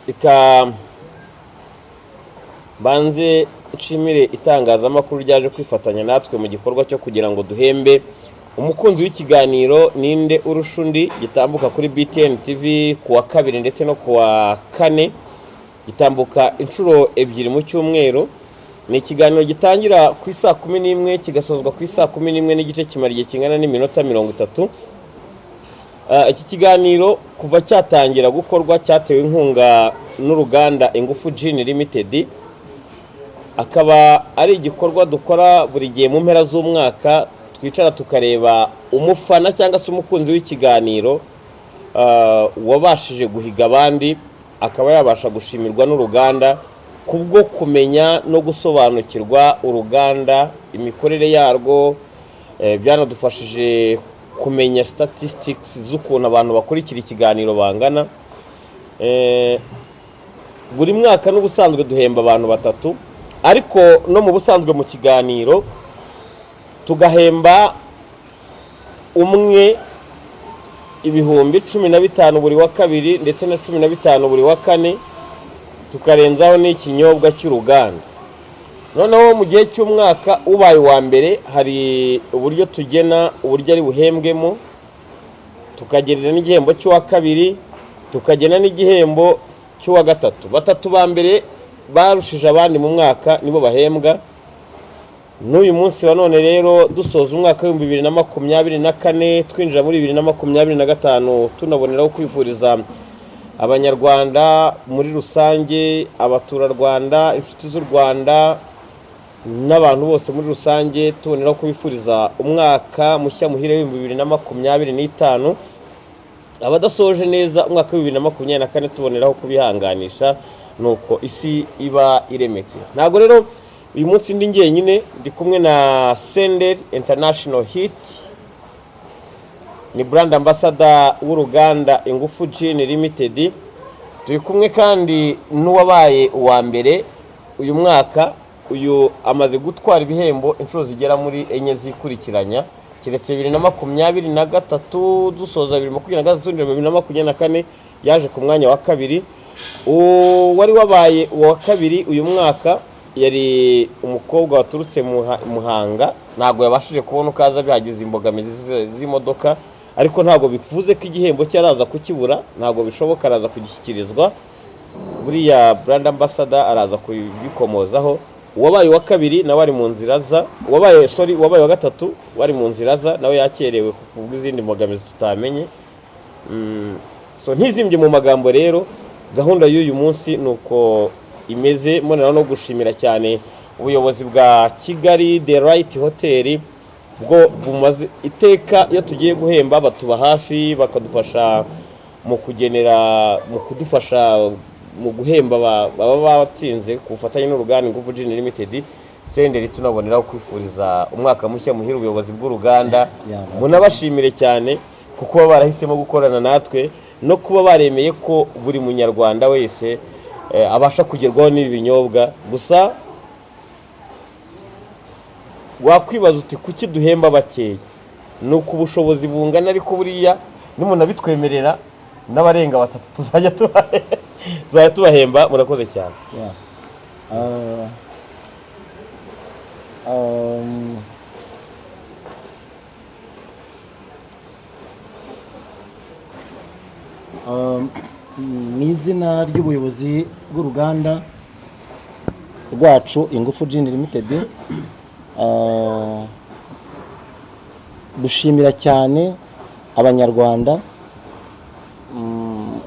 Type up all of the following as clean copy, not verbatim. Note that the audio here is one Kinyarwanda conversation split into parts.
Ika banze nshimire itangazamakuru ryaje kwifatanya natwe mu gikorwa cyo kugira ngo duhembe umukunzi w'ikiganiro ninde urushundi gitambuka kuri BTN TV kuwa kabiri ndetse no kuwa kane, gitambuka inshuro ebyiri mu cyumweru. Ni ikiganiro gitangira ku isaa 11 kigasozwa ku isaa 11 n'igice, kimara igihe kingana n'iminota 30. Iki kiganiro kuva cyatangira gukorwa cyatewe inkunga n'uruganda Ingufu Gin Limited, akaba ari igikorwa dukora buri gihe mu mpera z'umwaka, twicara tukareba umufana cyangwa se umukunzi w'ikiganiro wabashije guhiga abandi, akaba yabasha gushimirwa n'uruganda kubwo kumenya no gusobanukirwa uruganda, imikorere yarwo. Byanadufashije kumenya statistics z'ukuntu abantu bakurikira ikiganiro bangana. Buri mwaka n'ubusanzwe duhemba abantu 3, ariko no mu busanzwe mu kiganiro tugahemba umwe ibihumbi 15 buri wa kabiri ndetse na 15 buri wa kane, tukarenzaho n'ikinyobwa cy'uruganda. Noneho mu gihe cy'umwaka ubaye wa mbere hari uburyo tugena uburyo ari buhembwemo, tukagenera n'igihembo cy'uwa kabiri, tukagena n'igihembo cy'uwa gatatu. Batatu ba mbere barushije abandi mu mwaka nibo bahembwa. N'uyu munsi wa none rero dusoza umwaka wa 2024 twinjira muri 2025, tunaboneraho kwifuriza abanyarwanda muri rusange, abaturarwanda, inshuti z'u Rwanda n'abantu bose muri rusange, tuboneraho kubifuriza umwaka mushya muhire wa 2025. Abadasoje neza umwaka wa 2024 tuboneraho kubihanganisha, nuko isi iba iremetse. Ntago rero uyu munsi ndi njyenyine, ndi kumwe na Sender International Hit, ni brand ambassador w'uruganda Ingufu Gin Limited. Turi kumwe kandi n'uwabaye uwa mbere uyu mwaka. Uyu amaze gutwara ibihembo inshuro zigera muri 4 zikurikiranya, kiretse 2023 dusoza 2024 yaje ku mwanya wa kabiri. Wari wabaye uwa kabiri uyu mwaka yari umukobwa waturutse Muhanga, ntago yabashije kubona ukaza bihagize imbogamizi z'imodoka, ariko ntago bivuze ko igihembo cyaraza kukibura, ntago bishoboka, araza kugishyikirizwa. Buriya brand ambassador araza kubikomozaho. Uwabaye wa kabiri nawe ari mu nzira za, wabaye wa gatatu wari mu nzira za, nawe yakerewe kubw'izindi mbogamizi tutamenye. So ntizimbye mu magambo rero, gahunda y'uyu munsi nuko imeze. Mbonera no gushimira cyane ubuyobozi bwa Kigali The Right Hotel, bwo bumaze iteka iyo tugiye guhemba batuba hafi, bakadufasha mu kugenera, mu kudufasha mu guhemba baba batsinze ku bufatanye n'uruganda Ingufu Gin Limited. Senderi tunaboneraho kwifuriza umwaka mushya muhira ubuyobozi bw'uruganda, munabashimire cyane kuko baba barahisemo gukorana natwe no kuba baremeye ko buri munyarwanda wese abasha kugerwaho n'ibinyobwa. Gusa wakwibaza uti kuki duhemba bakeya? Nuko ubushobozi bungana, ariko buriya n'umuntu abitwemerera n'abarenga 3 tuzajya tubahemba. Murakoze cyane. Mu izina ry'ubuyobozi bw'uruganda rwacu Ingufu Gin Limited, dushimira cyane abanyarwanda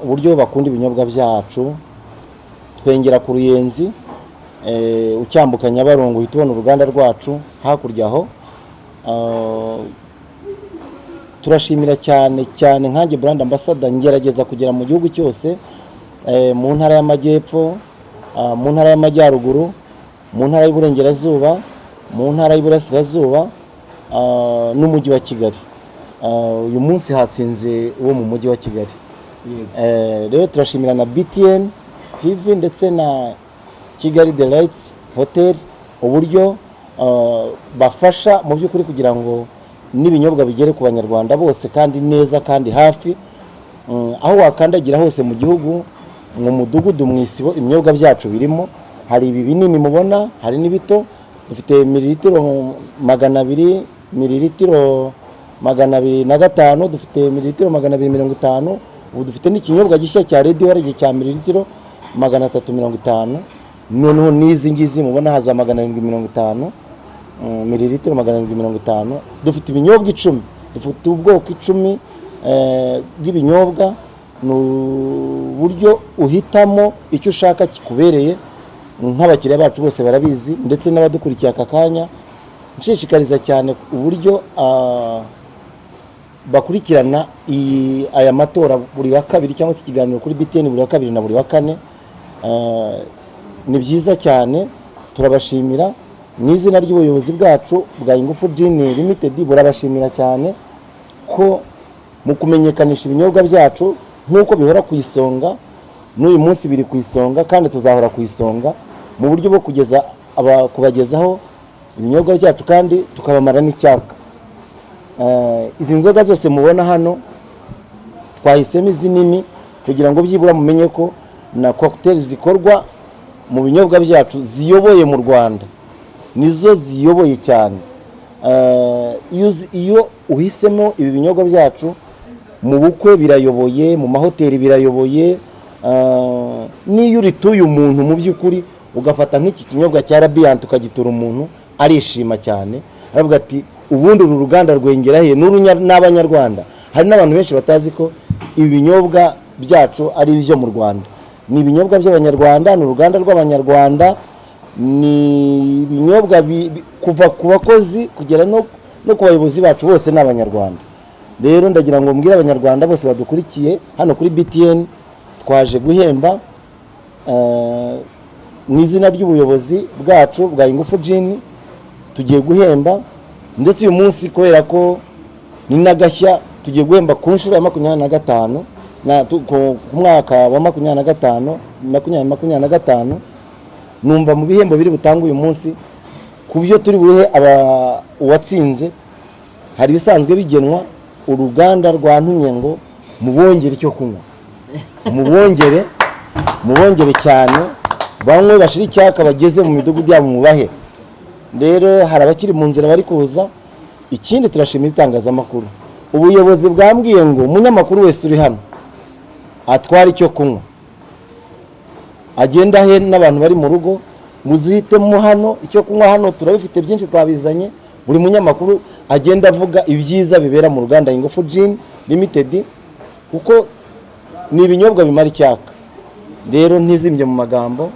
uburyo bakunda ibinyobwa byacu. Twengera ku Ruyenzi, ucyambuka Nyabarongo uhita ubona uruganda rwacu hakurya aho. Turashimira cyane cyane nkanjye brand ambassador ngerageza kugera mu gihugu cyose, mu ntara y'Amajyepfo, mu ntara y'Amajyaruguru, mu ntara y'Iburengerazuba, mu ntara y'Iburasirazuba n'umujyi wa Kigali. Uyu munsi hatsinze uwo mu mujyi wa Kigali. Rero turashimira na BTN TV ndetse na Kigali The Right Hotel uburyo bafasha mu by'ukuri kugira ngo n'ibinyobwa bigere ku banyarwanda bose kandi neza kandi hafi. Aho wakandagira hose mu gihugu mu mudugudu mu isibo ibinyobwa byacu birimo, hari ibi binini mubona, hari n'ibito. Dufite mililitiro 200, mililitiro 205, dufite mililitiro 250. Ubu dufite n'ikinyobwa gishya cya Red Warage cya mililitiro 350. Noneho n'izi ngizi mubona haza 750, mililitiro 750. Dufite ibinyobwa 10, dufite ubwoko 10 bw'ibinyobwa. Ni uburyo uhitamo icyo ushaka kikubereye. Nk'abakiriya bacu bose barabizi, ndetse n'abadukurikiye aka kanya nshishikariza cyane uburyo bakurikirana aya matora buri wa kabiri, cyangwa se ikiganiro kuri BTN buri wa kabiri na buri wa kane. Ni byiza cyane, turabashimira mu izina ry'ubuyobozi bwacu bwa Ingufu Gin Limited. Burabashimira cyane ko mu kumenyekanisha ibinyobwa byacu nk'uko bihora ku isonga, n'uyu munsi biri ku isonga, kandi tuzahora ku isonga mu buryo bwo kubagezaho ibinyobwa byacu kandi tukabamara n'icyaka. Izi nzoga zose mubona hano twahisemo izi nini kugira ngo byibura mumenye ko na cocktail zikorwa mu binyobwa byacu ziyoboye mu Rwanda, nizo ziyoboye cyane. Iyo uhisemo ibi binyobwa byacu, mu bukwe birayoboye, mu mahoteli birayoboye, n'iyo urituye umuntu mu by'ukuri ugafata nk'iki kinyobwa cya Radiant ukagitura umuntu, arishima cyane, aravuga ati ubundi uru ruganda rwengera he n'Abanyarwanda. Hari n'abantu benshi batazi ko ibi binyobwa byacu ari ibyo mu Rwanda. Ni ibinyobwa by'Abanyarwanda, ni uruganda rw'Abanyarwanda, ni ibinyobwa kuva ku bakozi kugera no ku bayobozi bacu bose ni Abanyarwanda. Rero ndagira ngo mbwire Abanyarwanda bose badukurikiye hano kuri BTN, twaje guhemba mu izina ry'ubuyobozi bwacu bwa Ingufu Gin. Tugiye guhemba, ndetse uyu munsi kubera ko ni n'agashya, tugiye guhemba ku nshuro ya 25 ku mwaka wa 2025. Numva mu bihembo biri butanga uyu munsi ku byo turi buhe uwatsinze, hari bisanzwe bigenwa. Uruganda rwa Ntunye ngo mubongere icyo kunywa, mubongere cyane, banywe bashira icyaka, bageze mu midugudu yabo mubahe. Rero hari abakiri mu nzira bari kuza. Ikindi turashimira itangazamakuru, ubuyobozi bwambwiye ngo umunyamakuru wese uri hano atwara icyo kunywa, agenda he n'abantu bari mu rugo, muzihitemo hano icyo kunywa. Hano turabifite byinshi twabizanye, buri munyamakuru agenda avuga ibyiza bibera mu ruganda Ingufu Gin Limited, kuko ni ibinyobwa bimara icyaka. Rero ntizimbye mu magambo,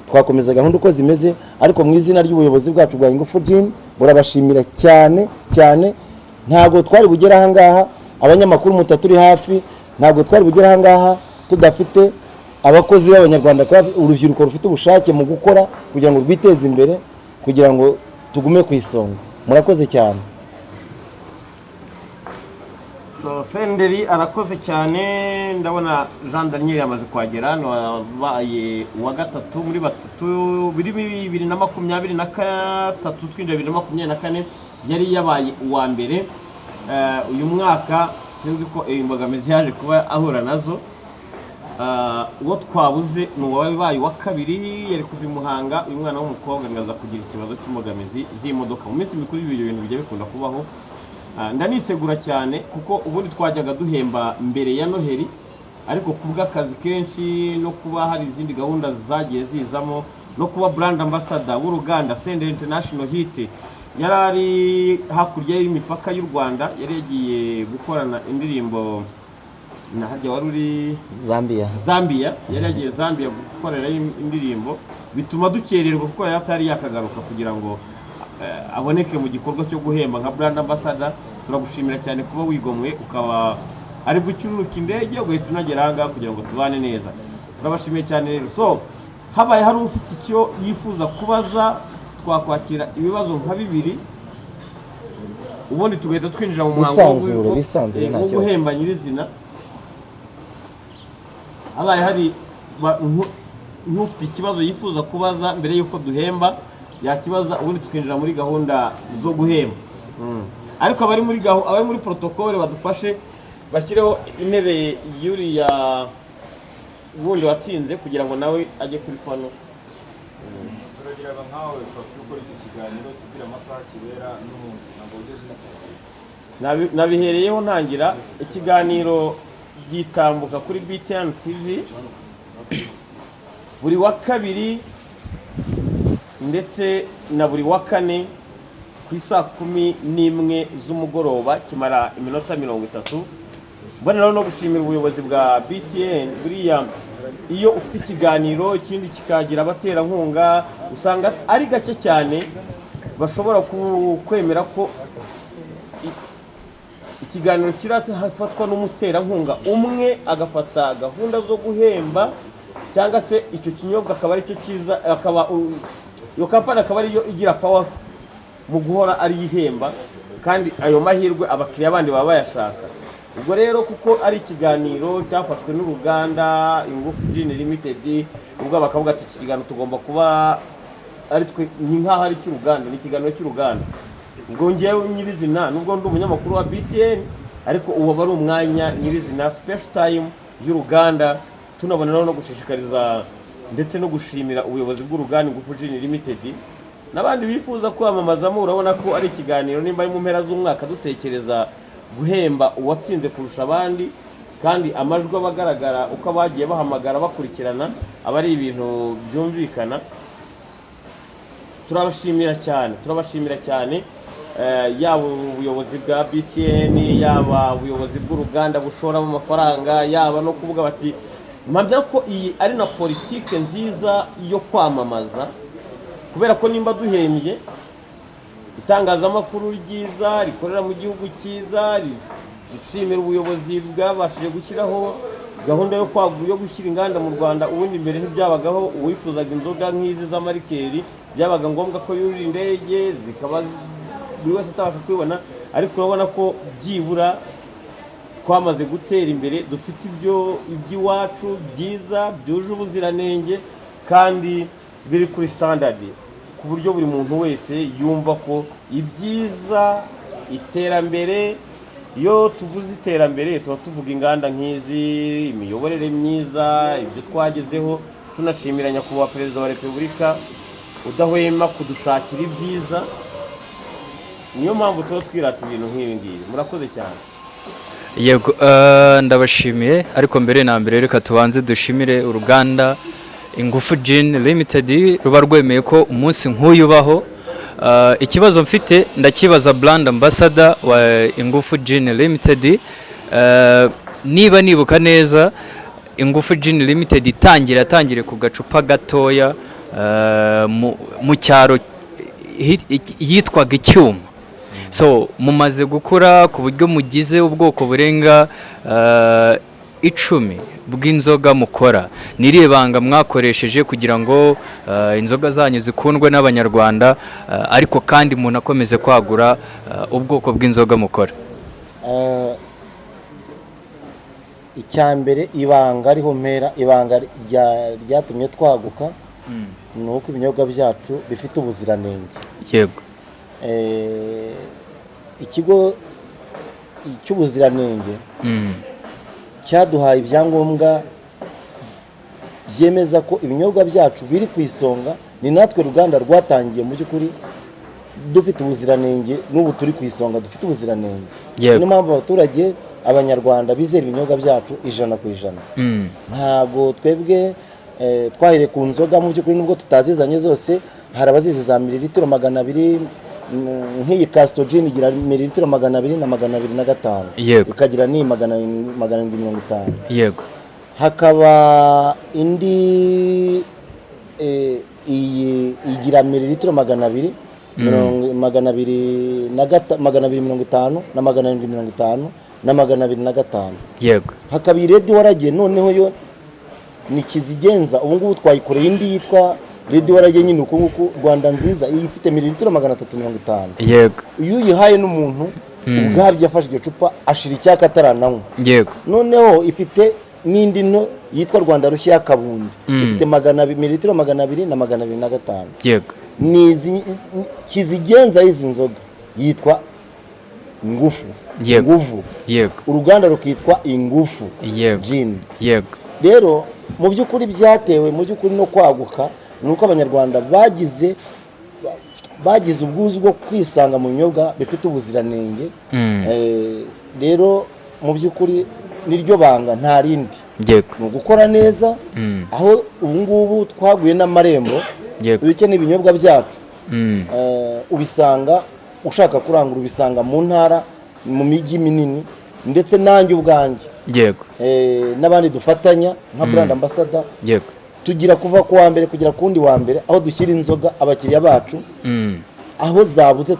twakomeza gahunda uko zimeze, ariko mu izina ry'ubuyobozi bwacu bwa Ingufu Gin burabashimira cyane cyane. Ntabwo twari bugera aha ngaha, abanyamakuru mutaturi hafi, ntabwo twari bugera aha ngaha tudafite abakozi b'Abanyarwanda, urubyiruko rufite ubushake mu gukora kugira ngo rwiteze imbere, kugira ngo tugume ku isonga. Murakoze cyane. Senderi arakoze cyane. Ndabona Jean Daniel yamaze kuhagera, wabaye uwa gatatu muri batatu, biri 2023 twinjira 2024, yari yabaye uwa mbere. Uyu mwaka sinzi ko imbogamizi yaje kuba ahura nazo. Uwo twabuze ni uwabaye uwa kabiri, yari kuva i Muhanga. Uyu mwana w'umukobwa ngaza kugira ikibazo cy'imbogamizi z'imodoka. Mu minsi mikuru ibyo bintu bijya bikunda kubaho. Ndanisegura cyane kuko ubundi twajyaga duhemba mbere ya Noheli, ariko kubw'akazi kenshi no kuba hari izindi gahunda zagiye zizamo, no kuba brand ambassador w'uruganda Senderi International Hit yarari hakurya y'imipaka y'u Rwanda, yari yagiye gukorana indirimbo na hajya waruri Zambia, yari yagiye Zambia gukorera indirimbo, bituma dukererwa kuko yatari yakagaruka kugira ngo aboneke mu gikorwa cyo guhemba nka brand ambassador. Turagushimira cyane kuba wigomwe ukaba ari gucyuruka indege ugahita unagera aha ngaha kugira ngo tubane neza. Turabashimiye cyane rero. So habaye hari ufite icyo yifuza kubaza, twakwakira ibibazo nka 2, ubundi tugahita twinjira mu mwango wo guhemba nyirizina. Habaye hari nk'ufite ikibazo yifuza kubaza mbere y'uko duhemba, yakibaza ubundi tukinjira muri gahunda zo guhemba. Ariko abari muri protocole badufashe bashyireho intebe yuriya wundi watsinze kugira ngo nawe ajye kuri pano. turagiraga nkawe gukora iki kiganiro tugira amasaha kibera n'umunsi ntabwo ugeze nabihereyeho ntangira ikiganiro gitambuka kuri BTN TV buri wa kabiri ndetse na buri wa kane ku isaa 11 z'umugoroba kimara iminota 30. Mboneraho no gushimira ubuyobozi bwa BTN. Buriya iyo ufite ikiganiro ikindi kikagira abaterankunga usanga ari gake cyane bashobora kwemera ko ikiganiro kirafatwa n'umuterankunga umwe agafata gahunda zo guhemba cyangwa se icyo kinyobwa akaba ari cyo cyiza, akaba iyo kampani akaba ariyo igira power mu guhora ari ihemba, kandi ayo mahirwe abakiriya bandi baba bayashaka. Ubwo rero kuko ari ikiganiro cyafashwe n'uruganda Ingufu Gin Limited, ubwo bakavuga ati iki kiganiro tugomba kuba ari twe nk'aho ari cy'uruganda, ni ikiganiro cy'uruganda. Ubwo ngewe nyirizina nubwo ndi umunyamakuru wa BTN, ariko uwo bari umwanya nyirizina special time y'uruganda. Tunaboneraho no gushishikariza ndetse no gushimira ubuyobozi bw'uruganda Ingufu Gin Limited n'abandi bifuza kwamamazamo. Urabona ko ari ikiganiro nimba ari mu mpera z'umwaka dutekereza guhemba uwatsinze kurusha abandi, kandi amajwi abagaragara uko abagiye bahamagara bakurikirana aba ari ibintu byumvikana. Turabashimira cyane yaba ubuyobozi bwa BTN, yaba ubuyobozi bw'uruganda bushoramo amafaranga, yaba no kuvuga bati mpamya ko iyi ari na politike nziza yo kwamamaza, kubera ko nimba duhembye itangazamakuru ryiza rikorera mu gihugu cyiza, rishimira ubuyobozi bwabashije gushyiraho gahunda yo kwagura yo gushyira inganda mu Rwanda. Ubundi mbere ntibyabagaho, uwifuzaga inzoga nk'izi z'amarikeri byabaga ngombwa ko yurira indege zikaba buri wese atabasha kwibona, ariko urabona ko byibura twamaze gutera imbere, dufite iby'iwacu byiza byuje ubuziranenge kandi biri kuri standard, ku buryo buri muntu wese yumva ko ibyiza iterambere. Iyo tuvuze iterambere tuba tuvuga inganda nk'izi, imiyoborere myiza, ibyo twagezeho. Tunashimira nyakubahwa Perezida wa Repubulika udahwema kudushakira ibyiza, niyo mpamvu tuba twirata ibintu nk'ibi ngibi. Murakoze cyane. Yego, ndabashimiye, ariko mbere na mbere reka tubanze dushimire uruganda Ingufu Gin Limited ruba rwemeye ko umunsi nk'uyu ubaho. Ikibazo mfite ndakibaza brand ambassador wa Ingufu Gin Limited. Niba nibuka neza Ingufu Gin Limited itangire ku gacupa gatoya mu cyaro yitwaga Icyuma. So mumaze gukura ku buryo mugize ubwoko burenga 10 bw'inzoga mukora. Niriye banga mwakoresheje kugira ngo inzoga zanyu zikundwe n'abanyarwanda, ariko kandi umuntu akomeze kwagura ubwoko bw'inzoga mukora? Icyambere ibanga ariho mpera, ibanga ryatumye twaguka nuko ibinyobwa byacu bifite ubuziranenge. Yego. Ikigo cy'ubuziranenge cyaduhaye ibyangombwa byemeza ko ibinyobwa byacu biri ku isonga. Ni natwe ruganda rwatangiye mu by'ukuri dufite ubuziranenge, n'ubu turi ku isonga dufite ubuziranenge. Niyo mpamvu abaturage abanyarwanda bizera ibinyobwa byacu 100%. Ntabwo twebwe twahere ku nzoga mu by'ukuri, nubwo tutazizanye zose. Hari abazizi za mililitiro 200, nk'iyi Castro Gin igira mililitiro 200 na 205, ikagira ni 750. Yego. Hakaba indi iyi igira mililitiro 200, 250 na 750 na 205. Yego. Hakaba iredi waragiye, noneho yo ni kizigenza. Ubu ngubu twayikoreye indi yitwa redi waragiye nyine uko nguko Rwanda nziza, ifite mililitiro 350. Yego. Iyo uyihaye n'umuntu ubwabyo afashe iryo cupa ashira icyaka atarananywa. Yego. Noneho ifite n'indi nto yitwa Rwanda rushya y'akabundi, ifite mililitiro 200 na 205. Yego. Nizi kizigenza izi nzoga yitwa Ingufu. Yego. Ingufu. Yego. Uruganda rukitwa Ingufu Gin. Yego. Rero mu by'ukuri byatewe mu by'ukuri no kwaguka nuko abanyarwanda bagize ubwuzu bwo kwisanga mu binyobwa bifite ubuziranenge. Rero mu by'ukuri niryo banga nta rindi, ni ugukora neza. aho ubu ngubu twaguye n'amarembo, iyo ukeneye ibinyobwa byacu ubisanga, ushaka kurangura ubisanga mu ntara, mu mijyi minini, ndetse nanjye ubwanjye n'abandi dufatanya nka brand ambassador tugira kuva ku wa mbere kugera ku wundi wa mbere aho dushyira inzoga abakiriya bacu aho zabuze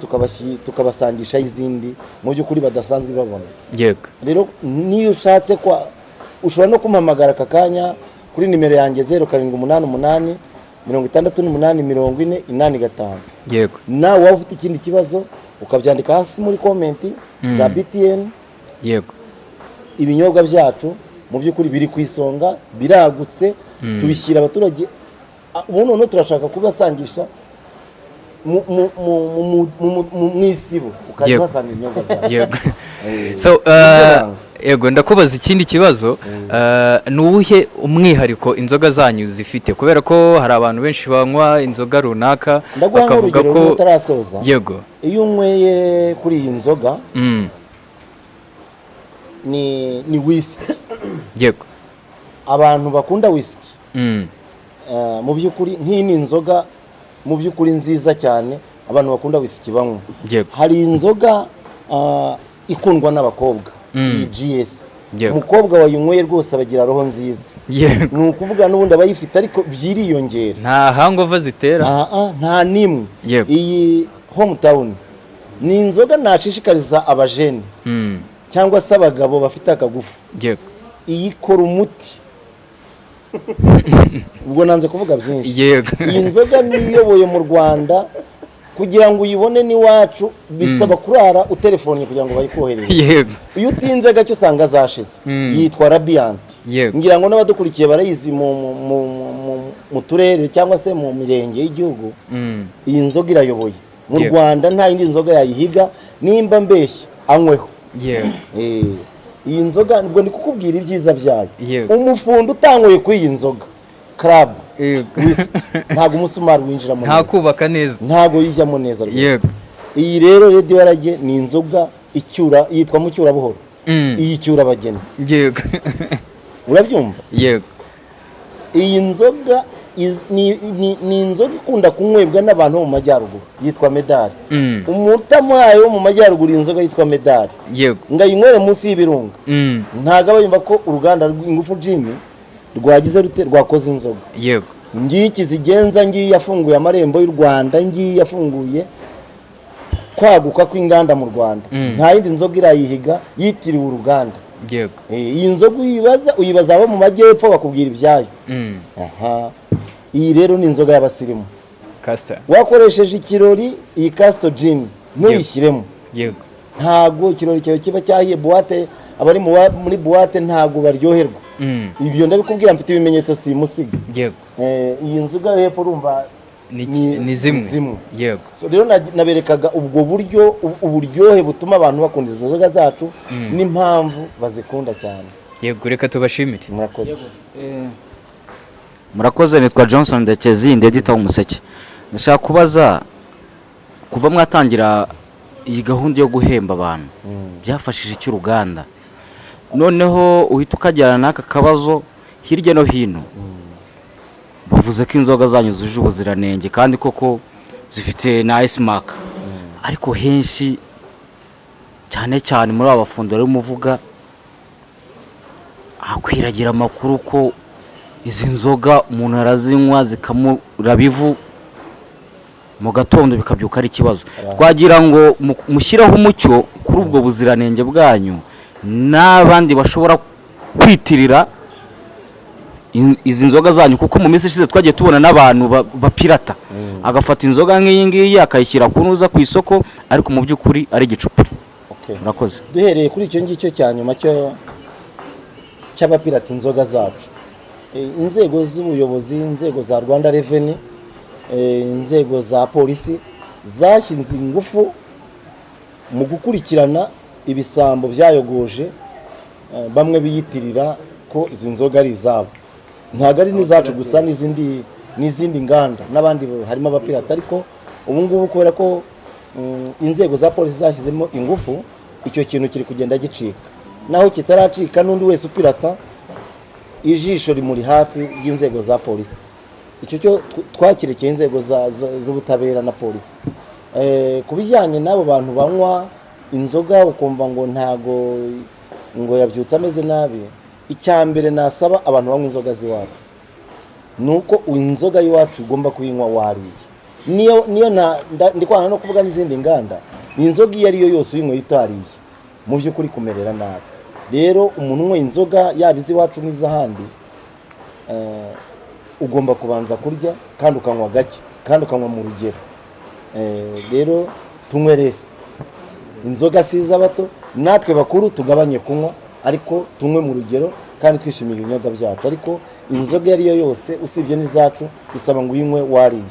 tukabasangisha izindi mu by'ukuri badasanzwe babona. Rero niyo ushatse ushobora no kumpamagara aka kanya kuri nimero yanjye 0788 68 40 nawe waba ufite ikindi kibazo ukabyandika hasi muri komenti za BTN. Ibinyobwa byacu mu by'ukuri biri ku isonga, biragutse, tubishyira abaturage. Ubu noneho turashaka kubasangisha mu isibo ukajya basanga ibinyobwa byacu. Yego, ndakubaza ikindi kibazo, ni uwuhe umwihariko inzoga zanyu zifite? Kubera ko hari abantu benshi banywa inzoga runaka bakavuga ko utarasoza. Iyo unyweye kuri iyi nzoga ni whisky. Abantu bakunda whisky mu by'ukuri nk'iyi ni inzoga mu by'ukuri nziza cyane abantu bakunda whisky banywa. Hari inzoga ikundwa n'abakobwa, iyi GS. Umukobwa wayinyweye rwose abagira roho nziza, ni ukuvuga n'ubundi abayifite ariko byiriyongera, nta hangover zitera, nta nimwe. Iyi Hometown ni inzoga nashishikariza abajene cyangwa se abagabo bafite akagufu. Iyi ikora umuti. Ubwo nanze kuvuga byinshi. Iyi nzoga niyoboye mu Rwanda, kugira ngo uyibone n'iwacu bisaba kurara utelefoni kugira ngo bayikohereze. Iyo utinze gacyo usanga zashize. Yitwa Radiant. Ngira ngo n'abadukurikiye barayizi mu turere cyangwa se mu mirenge y'igihugu. Iyi nzoga irayoboye mu Rwanda, nta yindi nzoga yayihiga, nimba mbeshye anyweho. Iyi nzoga nibwo ndi kukubwira ibyiza byayo. Umufundo utangoye kuri iyi nzoga club ntago umusumari winjira mu nta kubaka neza, ntago yijyamo neza rwose. Iyi rero Radio Warage ni inzoga icyura, yitwa mucyura buhoro. Iyi cyura abageni. Urabyumva? Iyi nzoga ni inzoga ikunda kunywebwa n'abantu mu majyaruguru, yitwa Medali. Umutamuhaye wo mu majyaruguru inzoga yitwa Medali, ngayinywere munsi y'ibirunga. Ntago abayumva ko uruganda rw'Ingufu Gin rwagize rwakoze inzoga. Ngiyi kizigenza, ngiyi yafunguye amarembo y'u Rwanda, ngiyi yafunguye kwaguka kw'inganda mu Rwanda. Nta yindi nzoga irayihiga yitiriwe uruganda. Iyi nzoga uyibaza abo mu majyepfo bakubwira ibyayo. Iyi rero ni inzoga y'abasirimu. Wakoresheje ikirori iyi Castor Gin ntuyishyiremo. Ntago ikirori cyawe kiba cyahiye buwate, abari muri buwate ntago baryoherwa. Ibyo ndabikubwira, mfite ibimenyetso simusiga. Iyi nzoga hepfo urumva ni zimwe. So rero naberekaga ubwo buryo, uburyohe butuma abantu bakunda izo nzoga zacu n'impamvu bazikunda cyane. Reka tubashimire. Murakoze. Nitwa Johnson Ndekezi, ndedita w'Umuseke. Ndashaka kubaza, kuva mwatangira iyi gahunda yo guhemba abantu byafashije iki uruganda, noneho uhita ukajyana n'aka kabazo hirya no hino? Bavuze ko inzoga zanyu zuje ubuziranenge kandi koko zifite na ice mark, ariko henshi cyane cyane muri aba bafondore muvuga akwiragira amakuru ko izi nzoga umuntu arazinywa zikamura bivu mu gatondo bikabyuka ari ikibazo. Twagira ngo mushyiraho umucyo kuri ubwo buziranenge bwanyu, n'abandi bashobora kwitirira izi nzoga zanyu, kuko mu minsi ishize twagiye tubona n'abantu bapirata, agafata inzoga nk'iyi ngiyi akayishyira ku ntuza ku isoko, ariko mu by'ukuri ari igicupuri. Murakoze. Duhereye kuri icyo ngicyo cya nyuma cy'abapirata inzoga zacu, inzego z'ubuyobozi, inzego za Rwanda Revenue, inzego za polisi zashyize ingufu mu gukurikirana ibisambo byayogoje bamwe biyitirira ko izi nzoga ari izabo. ntabwo ari n'izacu gusa n'izindi nganda n'abandi harimo abapirata, ariko ubu ngubu kubera ko inzego za polisi zashyizemo ingufu, icyo kintu kiri kugenda gicika. Naho kitaracika, n'undi wese upirata ijisho rimuri hafi y'inzego za polisi. Icyo cyo twakirekeye inzego z'ubutabera na polisi. Ku bijyanye n'abo bantu banywa inzoga ukumva ngo ntago ngo yabyutse ameze nabi, icya mbere nasaba abantu banywa inzoga z'iwacu nuko inzoga y'iwacu igomba kuyinywa wariye. Niyo ndi kwana no kuvuga n'izindi nganda, inzoga iyo ariyo yose uyinywa itariye mu by'ukuri kumerera nabi. Rero umuntu unywa inzoga yaba iz'iwacu n'iz'ahandi, ugomba kubanza kurya kandi ukanywa gake kandi ukanywa mu rugero. Rero tunywe resi inzoga si iz'abato, natwe bakuru tugabanye kunywa ariko tunywe mu rugero kandi twishimira ibinyobwa byacu. Ariko inzoga iyo ariyo yose usibye n'izacu bisaba ngo uyinywe wariye.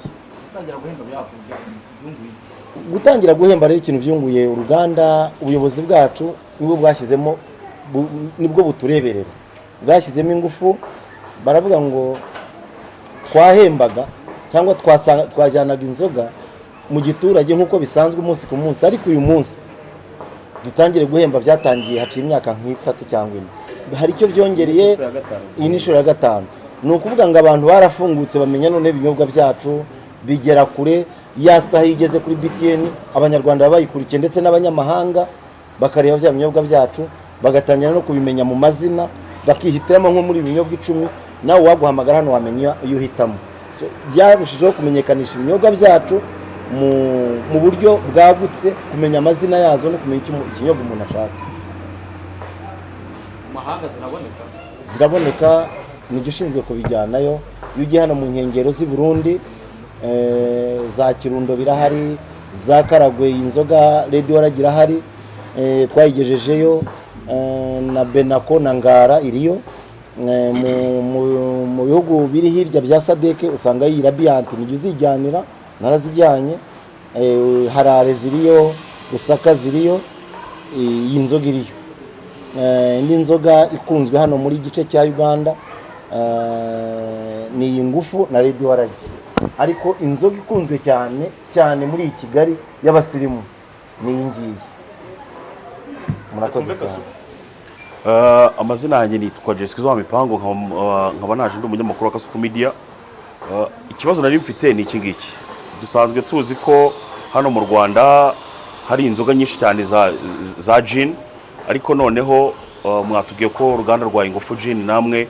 Gutangira guhemba rero ikintu byunguye uruganda, ubuyobozi bwacu nibwo bwashyizemo, nibwo butureberera, bwashyizemo ingufu. Baravuga ngo twahembaga cyangwa twajyanaga inzoga mu giturage nk'uko bisanzwe umunsi ku munsi, ariko uyu munsi dutangire guhemba byatangiye haciye imyaka nk'3 cyangwa 4. Hari icyo byongereye, iyi ni inshuro ya 5. Ni ukuvuga ngo abantu barafungutse bamenya none ibinyobwa byacu bigera kure. Ya saha igeze kuri BTN, abanyarwanda bayikurikiye ndetse n'abanyamahanga bakareba bya binyobwa byacu, bagatangira no kubimenya mu mazina, bakihitiramo nko muri ibinyobwa 10, nawe waguhamagara hano wamenya iyo uhitamo. Byarushijeho kumenyekanisha ibinyobwa byacu mu buryo bwagutse, kumenya amazina yazo no kumenya ikinyobwa umuntu ashaka. Mahanga ziraboneka, ni ushinzwe kubijyanayo. Iyo ugiye hano mu nkengero z'i Burundi, za Kirundo birahari, za Karagwe inzoga Lady Waragi irahari, twayigejejeyo, na Benako na Ngara iriyo. Mu bihugu biri hirya bya Sadeke usanga iyi Radiant nijye uzijyanira, narazijyanye. Harare ziriyo, Rusaka ziriyo, iyi nzoga iriyo. Indi nzoga ikunzwe hano muri gice cya Uganda ni ingufu na Lady Waragi. Ariko inzoga ikunzwe cyane muri iyi Kigali y'abasirimu ni iyi ngiyi. Murakoze cyane. Amazina yanjye nitwa Jessica wa Mipango, nkaba naje ndi umunyamakuru wa Kasuku Media. Ikibazo nari mfite ni iki ngiki. Dusanzwe tuzi ko hano mu Rwanda hari inzoga nyinshi cyane za gin, ariko noneho mwatubwiye ko uruganda rwa Ingufu Gin namwe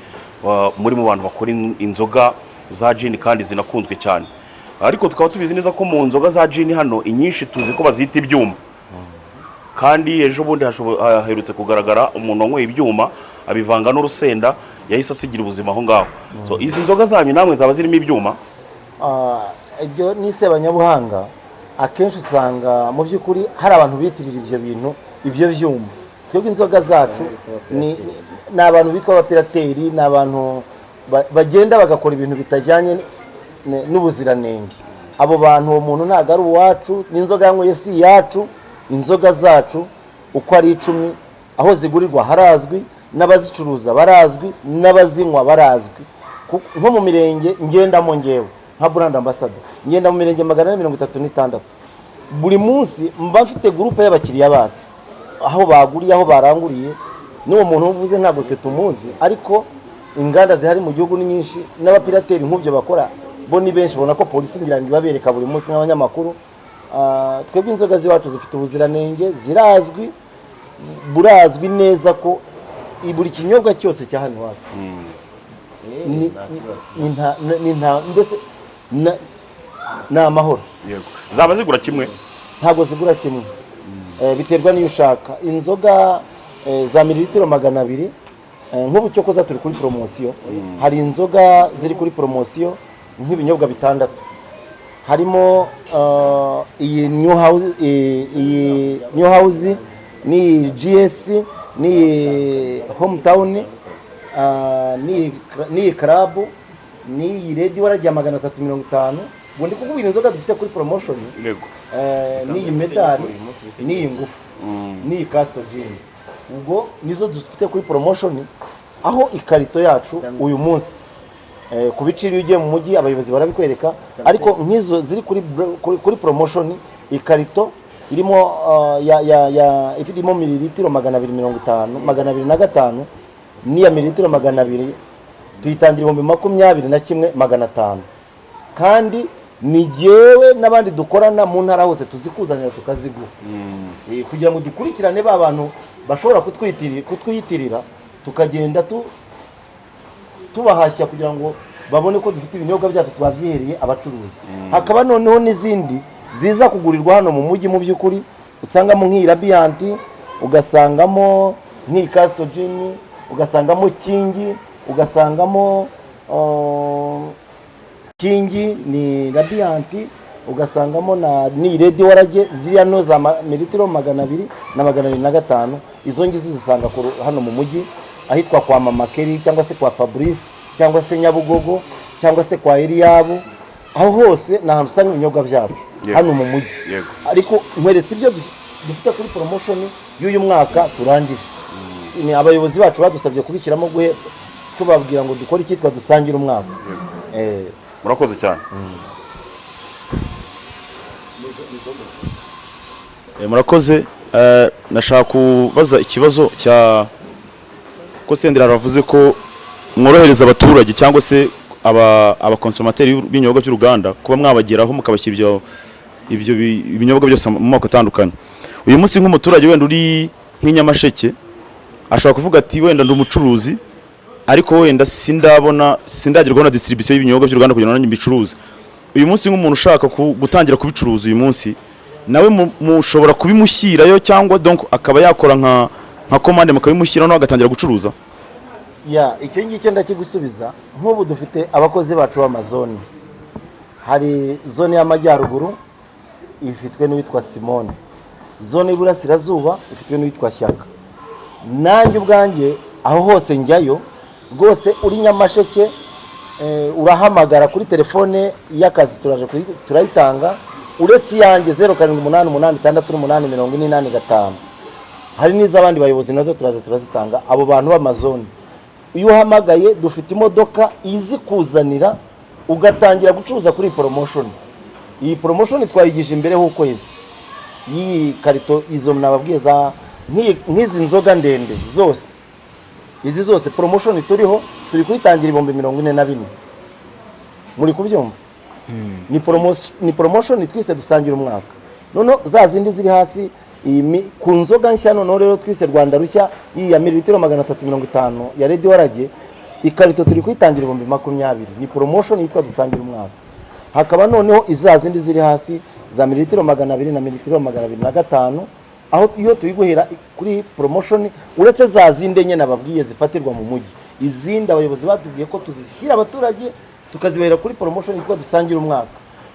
muri mu bantu bakora inzoga za gin kandi zinakunzwe cyane. Ariko tukaba tubizi neza ko mu nzoga za gin hano inyinshi tuzi ko bazita ibyuma, kandi ejo bundi haherutse kugaragara umuntu wanyweye ibyuma abivanga n'urusenda yahise asigira ubuzima aho ngaho. So izi nzoga zanyu namwe zaba zirimo ibyuma? Ibyo ni sebanyabuhanga. Akenshi usanga mu by'ukuri hari abantu bitirira ibyo bintu, ibyo byuma. Twebwe inzoga zacu ni abantu bitwa abapirateri, ni abantu bagenda bagakora ibintu bitajyanye n'ubuziranenge. Abo bantu uwo muntu ntabwo ari uwacu, n'inzoga yanyweye si iyacu. Inzoga zacu uko ari 10 aho zigurirwa harazwi, n'abazicuruza barazwi, n'abazinywa barazwi. Nko mu mirenge ngendamo ngewe nka brand ambassador, ngenda mu mirenge 436. Buri munsi mba mfite groupe y'abakiriya bacu, aho baguriye, aho baranguriye. N'uwo muntu uvuze ntabwo twe tumuzi, ariko inganda zihari mu gihugu ni nyinshi, n'abapirateri nk'ubyo bakora bo ni benshi. Bona ko polisi ngira ngo ibabereka buri munsi nk'abanyamakuru. Twebwe inzoga z'iwacu zifite ubuziranenge, zirazwi, burazwi neza ko buri kinyobwa cyose cya hano iwacu ni amahoro. Zaba zigura kimwe? Ntabwo zigura kimwe, biterwa n'iyo ushaka. Inzoga za mililitiro 200, nk'ubu cyo koza turi kuri promosiyo. Hari inzoga ziri kuri promosiyo nk'ibinyobwa 6. Harimo iyi New House, ni GS, ni Hometown, ni Club, ni Lady Waragi 350. Ubundi kuko inzoga dufite kuri promotion, ni Medali, ni Ingufu, ni Castor Gin. Ubwo nizo dufite kuri promotion, aho ikarito yacu uyu munsi ku biciro iyo ugiye mu mujyi abayobozi barabikwereka, ariko nk'izo ziri kuri promotion, ikarito irimo irimo mililitiro 250 n'iya mililitiro 200 tuyitangira 21,500, kandi ni jewe n'abandi dukorana mu ntara hose tuzikuzanira tukaziguha kugira ngo dukurikirane ba bantu bashobora kutwiyitirira, tukagenda tubahashya kugira ngo babone ko dufite ibinyobwa byacu twabyihereye abacuruzi. Hakaba noneho n'izindi ziza kugurirwa hano mu mujyi, mu by'ukuri usangamo nk'iyi Radiant, ugasangamo nk'iyi Castro Gin, ugasangamo Kingi, ugasangamo Kingi ni Radiant, ugasangamo ni Red Warage, ziriya no za mililitiro 200 na 205. Izo ngizo zisanga hano mu mujyi ahitwa kwa Mama Keri, cyangwa se kwa Fabrice, cyangwa se Nyabugogo, cyangwa se kwa Eliabu. Aho hose na hantu usanga ibinyobwa byacu hano mu mujyi. Ariko nkweretse ibyo dufite kuri promotion y'uyu mwaka turangije. Ni abayobozi bacu badusabye kubishyiramo guhe tubabwira ngo dukore ikitwa dusangira umwaka. Murakoze cyane. Murakoze. Nashaka kubaza ikibazo cya ko Senderi aravuze ko mworohereza abaturage cyangwa se abakonsomateri b'ibinyobwa by'uruganda kuba mwabageraho mukabashyira ibyo binyobwa byose mu moko atandukanye. Uyu munsi nk'umuturage wenda uri nk'inyamasheke ashobora kuvuga ati wenda ndi umucuruzi ariko wenda sindagerwaho na distribution y'ibinyobwa by'uruganda kugira ngo nanjye mbicuruze. Uyu munsi nk'umuntu ushaka gutangira kubicuruza uyu munsi nawe mushobora kubimushyirayo cyangwa donc akaba yakora nka commande mukabimushyira no agatangira gucuruza? Icyo ngicyo ndakigusubiza. Nk'ubu dufite abakozi bacu b'amazone. Hari zone y'amajyaruguru ifitwe n'uwitwa Simone, zone y'Iburasirazuba ifitwe n'uwitwa Shyaka. Nanjye ubwanjye aho hose njyayo rwose, uri Nyamasheke urahamagara kuri telefone y'akazi turayitanga, uretse yanjye 0788868845. Hari n'iz'abandi bayobozi nazo turazitanga. Abo bantu b'amazone iyo uhamagaye dufite imodoka izi kuzanira ugatangira gucuruza kuri promotion. Iyi promotion twayigije imbere h'ukwezi. Iyi karito izo nababwiye za nk'izi nzoga ndende zose, izi zose promotion turiho turi kuyitangira 44,000. Muri kubyumva? Ni promotion twise dusangira umwaka. None za zindi ziri hasi ku nzoga nshya none rero twise Rwanda rushya iyi ya mililitiro 350 ya Red Warage, ikarito turi kuyitangira 20,000. Ni promotion yitwa dusangira umwaka. Hakaba noneho izazindi ziri hasi za mililitiro 200 na mililitiro 205, aho iyo tuyiguhera kuri promotion uretse za zindi enye nababwiye zifatirwa mu mujyi. Izindi abayobozi batubwiye ko tuzishyira abaturage tukazibahera kuri promotion yitwa dusangira umwaka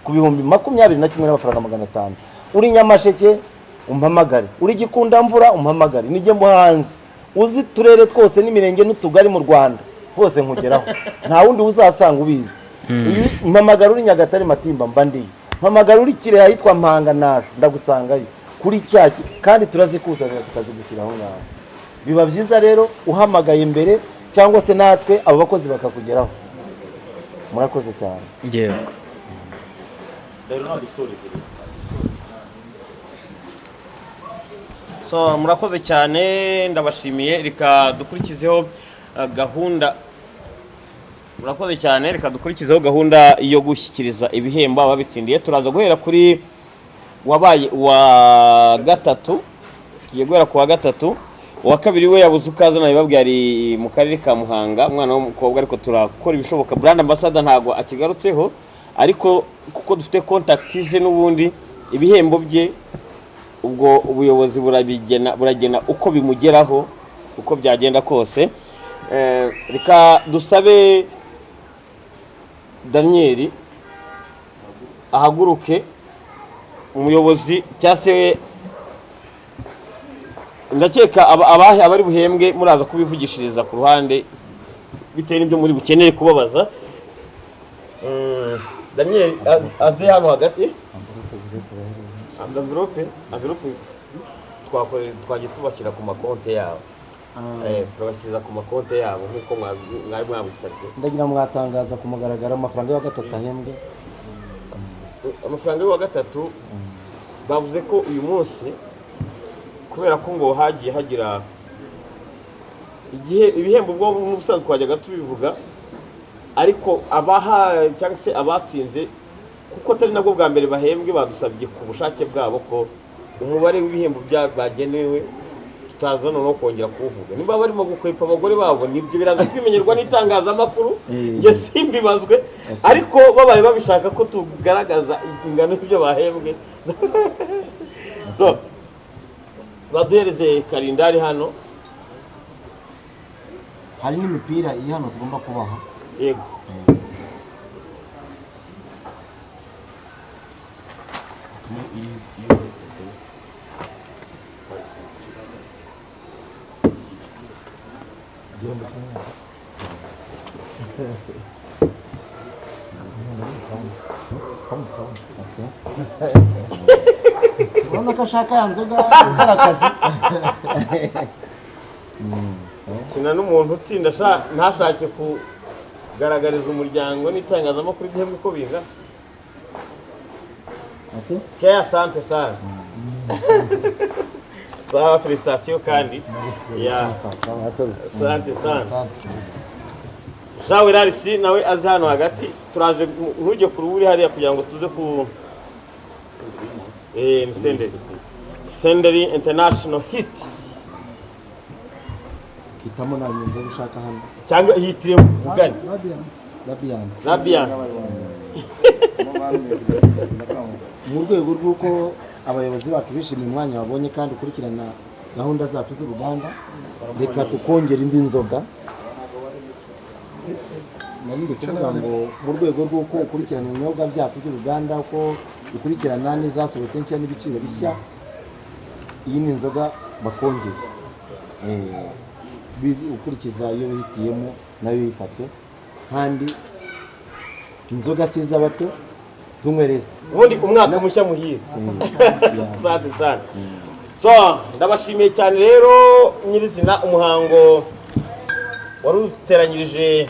ku 21,500. Uri Nyamasheke umpamagare, uri Gikunda mvura umpamagare, nijye mu hanze uzi turere twose n'imirenge n'utugari mu Rwanda hose nkugeraho, nta wundi uzasanga ubizi. Mpamagara uri Nyagatare Matimba mbandi, mpamagara uri Kirehe yitwa Mpanga naje ndagusangayo kuri cyaki, kandi turazikuzanira tukazigushyiraho ngaho. Biba byiza rero uhamagaye imbere cyangwa se natwe abo bakozi bakakugeraho. Murakoze cyane. Yego. So murakoze cyane, ndabashimiye. Reka dukurikizeho gahunda. Murakoze cyane, reka dukurikizeho gahunda yo gushyikiriza ibihembo ababitsindiye. Turaza guhera kuri wabaye wa gatatu, tugiye guhera ku wa gatatu. Uwa kabiri we yabuze ukaza nabibabwiye ari mu karere ka Muhanga, umwana w'umukobwa, ariko turakora ibishoboka. Brand Ambassador ntago akigarutseho, ariko kuko dufite contact ze n'ubundi ibihembo bye ubwo ubuyobozi buragena uko bimugeraho uko byagenda kose. Reka dusabe Daniel ahaguruke, umuyobozi cyase ndakeka abahe abari buhembwe muraza kubivugishiriza ku ruhande bitewe n'ibyo muri bukeneye kubabaza. Daniel aze hano hagati. Envelope twagiye tubashyira ku makonte yawe. turabashyiza ku makonti yabo nk'uko mwari mwabisabye. ndagira mwatangaza ku mugaragaro amafaranga y'uwa gatatu ahembwe. Amafaranga y'uwa gatatu bavuze ko uyu munsi kubera ko ngo hagiye hagira igihe ibihembo bwo n'ubusanzwe twajyaga tubivuga, ariko abaha cyangwa se abatsinze kuko atari nabwo bwa mbere bahembwe, badusabye ku bushake bwabo ko umubare w'ibihembo bagenewe tutaza no kongera kuvuga. Niba barimo gukwepa abagore babo nibyo biraza kwimenyerwa n'itangazamakuru, njye simbibazwe, ariko babaye babishaka ko tugaragaza ingano y'ibyo bahembwe. So baduhereze kalendari hano, hari n'imipira iri hano tugomba kubaha. yego urabona ko ashaka ya nzoga gukora akazi. sina n'umuntu utsinda ntashake kugaragariza umuryango n'itangazamakuru ibihembo uko bingana. Kaya asante sana. Sawa, felicitation kandi. Asante sana. Shawe Larisi nawe azi hano hagati, turaje ntujye ku ruburi hariya kugira ngo tuze ku Senderi International Hit. hitamo nawe inzoga ushaka hano Cyangwa yitiremo ugani. Rabian. mu rwego rw'uko abayobozi bacu bishimiye umwanya babonye kandi ukurikirana gahunda zacu z'uruganda, reka tukongera indi nzoga. nari ndi kuvuga ngo mu rwego rw'uko ukurikirana ibinyobwa byacu by'uruganda, uko ukurikirana n'izasohotse nshya n'ibiciro bishya, iyi ni inzoga bakongeye. Ukurikiza iyo wihitiyemo nayo yifate, kandi inzoga si iz'abato, tunywereze Ubundi umwaka mushya muhire. Asante sana. So ndabashimiye cyane rero nyirizina umuhango wari uteranyirije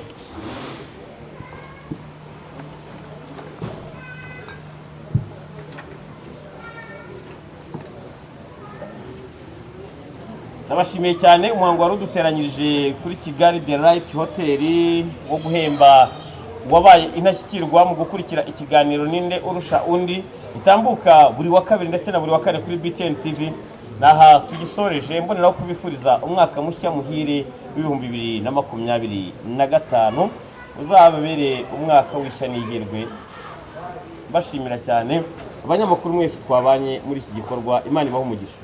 Nabashimiye cyane umuhango wari uduteranyirije kuri Kigali The Right Hotel wo guhemba wabaye intashyikirwa mu gukurikira ikiganiro Ninde urusha undi, itambuka buri wa kabiri ndetse na buri wa kane kuri BTN TV. Naha tugisoreje mboneraho kubifuriza umwaka mushya muhire w'2025 uzababere umwaka w'ishya n'ihirwe. Bashimira cyane abanyamakuru mwese twabanye muri iki gikorwa, Imana ibahe umugisha.